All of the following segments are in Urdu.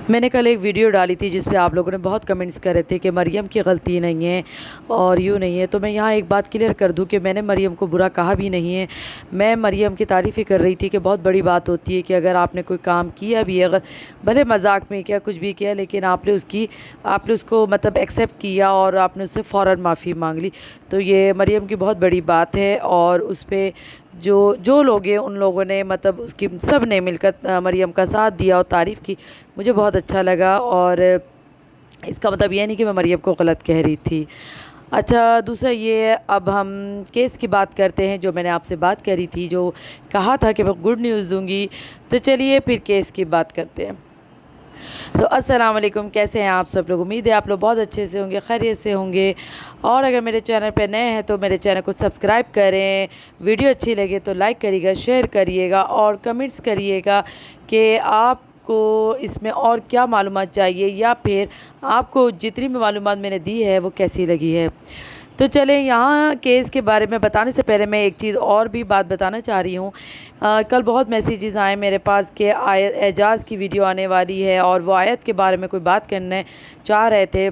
میں نے کل ایک ویڈیو ڈالی تھی جس پہ آپ لوگوں نے بہت کمنٹس کرے تھے کہ مریم کی غلطی نہیں ہے اور یوں نہیں ہے، تو میں یہاں ایک بات کلیئر کر دوں کہ میں نے مریم کو برا کہا بھی نہیں ہے۔ میں مریم کی تعریف ہی کر رہی تھی کہ بہت بڑی بات ہوتی ہے کہ اگر آپ نے کوئی کام کیا بھی ہے، بھلے مذاق میں کیا کچھ بھی کیا، لیکن آپ نے اس کو مطلب ایکسیپٹ کیا اور آپ نے اس سے فوراً معافی مانگ لی، تو یہ مریم کی بہت بڑی بات ہے۔ اور اس پہ جو لوگ ہیں ان لوگوں نے مطلب اس کی سب نے مل کر مریم کا ساتھ دیا اور تعریف کی، مجھے بہت اچھا لگا۔ اور اس کا مطلب یہ نہیں کہ میں مریم کو غلط کہہ رہی تھی۔ اچھا، دوسرا یہ، اب ہم کیس کی بات کرتے ہیں، جو میں نے آپ سے بات کری تھی، جو کہا تھا کہ میں گڈ نیوز دوں گی، تو چلیے پھر کیس کی بات کرتے ہیں۔ تو السلام علیکم، کیسے ہیں آپ سب لوگ؟ امید ہے آپ لوگ بہت اچھے سے ہوں گے، خیریت سے ہوں گے۔ اور اگر میرے چینل پہ نئے ہیں تو میرے چینل کو سبسکرائب کریں، ویڈیو اچھی لگے تو لائک کریے گا، شیئر کریے گا اور کمنٹس کریے گا کہ آپ کو اس میں اور کیا معلومات چاہیے، یا پھر آپ کو جتنی بھی معلومات میں نے دی ہے وہ کیسی لگی ہے۔ تو چلیں، یہاں کیس کے بارے میں بتانے سے پہلے میں ایک چیز اور بھی بات بتانا چاہ رہی ہوں۔ کل بہت میسیجز آئے میرے پاس کہ اعجاز کی ویڈیو آنے والی ہے اور وہ آیت کے بارے میں کوئی بات کرنا چاہ رہے تھے۔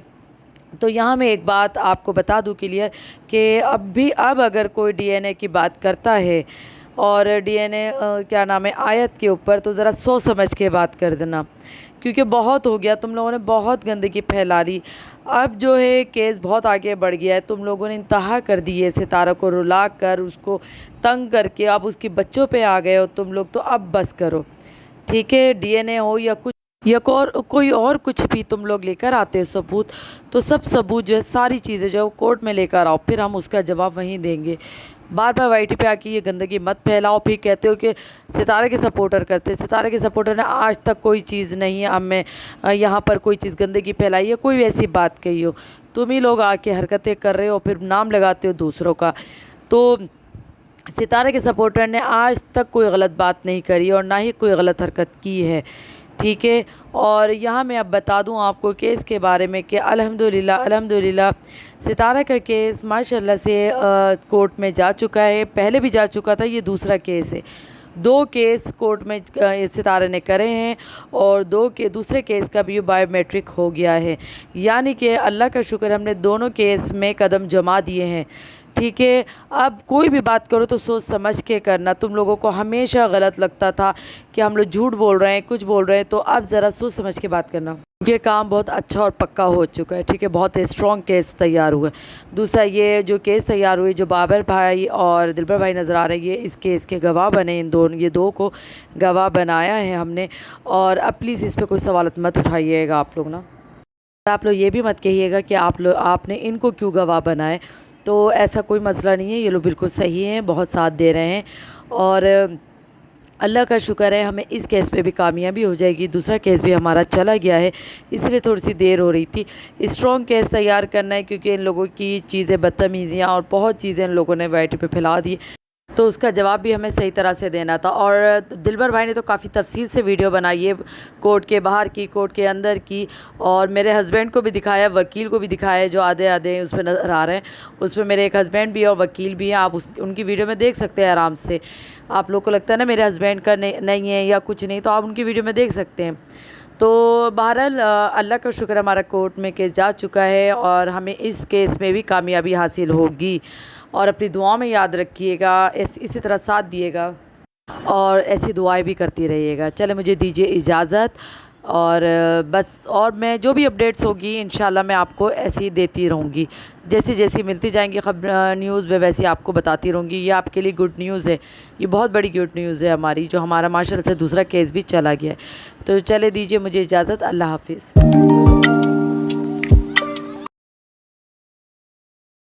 تو یہاں میں ایک بات آپ کو بتا دوں کلیئر کہ اب اگر کوئی ڈی این اے کی بات کرتا ہے اور ڈی این اے آیت کے اوپر، تو ذرا سوچ سمجھ کے بات کر دینا، کیونکہ بہت ہو گیا، تم لوگوں نے بہت گندگی پھیلا لی۔ اب جو ہے کیس بہت آگے بڑھ گیا ہے، تم لوگوں نے انتہا کر دی ہے، ستارہ کو رلا کر، اس کو تنگ کر کے اب اس کی بچوں پہ آ گئے ہو تم لوگ، تو اب بس کرو، ٹھیک ہے؟ ڈی این اے ہو یا کچھ یا کوئی اور کچھ بھی تم لوگ لے کر آتے ثبوت، تو سب ثبوت جو ہے، ساری چیزیں جو ہے کورٹ میں لے کر آؤ، پھر ہم اس کا جواب وہیں دیں گے۔ بار بار وائی ٹی پہ آ کے یہ گندگی مت پھیلاؤ، پھر کہتے ہو کہ ستارے کے سپورٹر کرتے، ستارے کے سپورٹر نے آج تک کوئی چیز نہیں اب میں یہاں پر کوئی چیز گندگی پھیلائی ہے، کوئی ایسی بات کہی ہو، تم ہی لوگ آ کے حرکتیں کر رہے ہو، پھر نام لگاتے ہو دوسروں کا۔ تو ستارے کے سپورٹر نے آج تک کوئی غلط بات نہیں کری اور نہ ہی کوئی غلط حرکت کی ہے، ٹھیک ہے؟ اور یہاں میں اب بتا دوں آپ کو کیس کے بارے میں کہ الحمدللہ ستارہ کا کیس ماشاءاللہ سے کورٹ میں جا چکا ہے، پہلے بھی جا چکا تھا، یہ دوسرا کیس ہے۔ 2 کیس کورٹ میں ستارہ نے کرے ہیں اور دوسرے کیس کا بھی بایو میٹرک ہو گیا ہے، یعنی کہ اللہ کا شکر، ہم نے دونوں کیس میں قدم جما دیے ہیں، ٹھیک ہے؟ اب کوئی بھی بات کرو تو سوچ سمجھ کے کرنا۔ تم لوگوں کو ہمیشہ غلط لگتا تھا کہ ہم لوگ جھوٹ بول رہے ہیں، کچھ بول رہے ہیں، تو اب ذرا سوچ سمجھ کے بات کرنا، کیونکہ کام بہت اچھا اور پکا ہو چکا ہے، ٹھیک ہے؟ بہت اسٹرانگ کیس تیار ہوئے۔ دوسرا یہ جو کیس تیار ہوئی، جو بابر بھائی اور دلبر بھائی نظر آ رہے ہیں، یہ اس کیس کے گواہ بنے، یہ دو کو گواہ بنایا ہے ہم نے۔ اور اب پلیز اس پہ کوئی سوالات مت اٹھائیے گا آپ لوگ نا، آپ لوگ یہ بھی مت کہیے گا کہ آپ نے ان کو کیوں گواہ بنائے، تو ایسا کوئی مسئلہ نہیں ہے، یہ لوگ بالکل صحیح ہیں، بہت ساتھ دے رہے ہیں، اور اللہ کا شکر ہے ہمیں اس کیس پہ بھی کامیابی ہو جائے گی۔ دوسرا کیس بھی ہمارا چلا گیا ہے، اس لیے تھوڑی سی دیر ہو رہی تھی۔ اسٹرانگ کیس تیار کرنا ہے، کیونکہ ان لوگوں کی چیزیں، بدتمیزیاں اور بہت چیزیں ان لوگوں نے وائی ٹی پہ پھیلا دی، تو اس کا جواب بھی ہمیں صحیح طرح سے دینا تھا۔ اور دلبر بھائی نے تو کافی تفصیل سے ویڈیو بنائی ہے، کورٹ کے باہر کی، کورٹ کے اندر کی، اور میرے ہسبینڈ کو بھی دکھایا، وکیل کو بھی دکھایا، جو آدھے اس پہ نظر آ رہے ہیں، اس پہ میرے ایک ہسبینڈ بھی ہے اور وکیل بھی ہیں، آپ ان کی ویڈیو میں دیکھ سکتے ہیں آرام سے۔ آپ لوگ کو لگتا ہے نا میرے ہسبینڈ کا نہیں ہے یا کچھ نہیں، تو آپ ان کی ویڈیو میں دیکھ سکتے ہیں۔ تو بہرحال اللہ کا شکر، ہمارا کورٹ میں کیس جا چکا ہے اور ہمیں اس کیس میں بھی کامیابی حاصل ہوگی، اور اپنی دعاؤں میں یاد رکھیے گا، اسی طرح ساتھ دیے گا اور ایسی دعائیں بھی کرتی رہیے گا۔ چلے، مجھے دیجیے اجازت، اور بس، اور میں جو بھی اپڈیٹس ہوگی انشاءاللہ میں آپ کو ایسی دیتی رہوں گی، جیسی ملتی جائیں گی نیوز میں، ویسی آپ کو بتاتی رہوں گی۔ یہ آپ کے لیے گڈ نیوز ہے، یہ بہت بڑی گڈ نیوز ہے ہماری، جو ہمارا ماشاءاللہ سے دوسرا کیس بھی چلا گیا ہے۔ تو چلے، دیجیے مجھے اجازت، اللہ حافظ۔